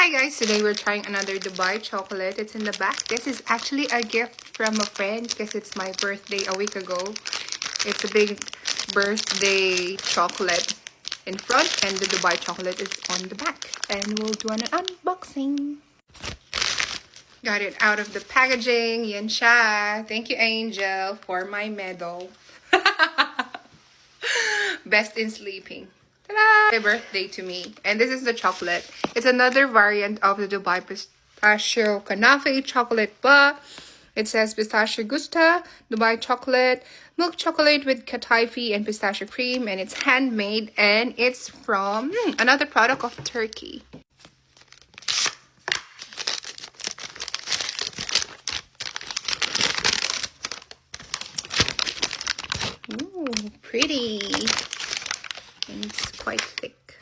Hi guys, today we're trying another Dubai chocolate. It's in the back. This is actually a gift from a friend because it's my birthday a week ago. It's a big birthday chocolate in front and the Dubai chocolate is on the back. And we'll do an unboxing. Got it out of the packaging. Yan siya. Thank you, Angel, for my medal. Best in sleeping. Ta-da! My birthday to me. And this is the chocolate. It's another variant of the Dubai Pistachio Kanafe chocolate bar. It says Pistachio Gusta, Dubai chocolate, milk chocolate with kataifi and pistachio cream. And it's handmade and it's from another product of Turkey. Ooh, pretty. And it's quite thick.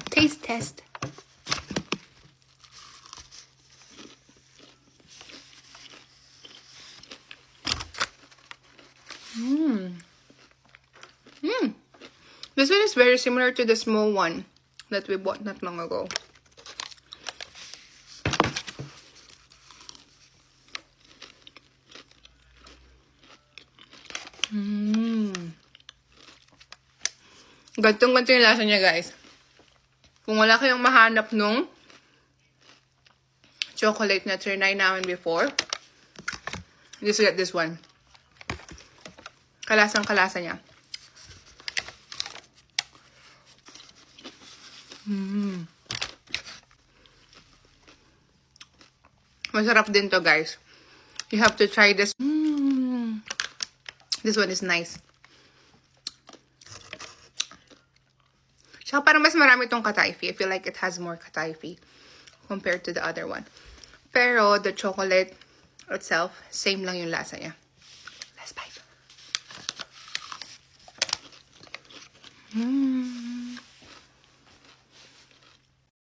Taste test. This one is very similar to the small one that we bought not long ago. Gantong-ganto yung lasa niya, guys. Kung wala kayong mahanap nung chocolate na trinay namin before, just get this one. Kalasang-kalasa niya. Masarap din to, guys. You have to try this. This one is nice. Tsaka parang mas marami itong kataifi. I feel like it has more kataifi compared to the other one. Pero the chocolate itself, same lang yung lasa niya. Let's bite.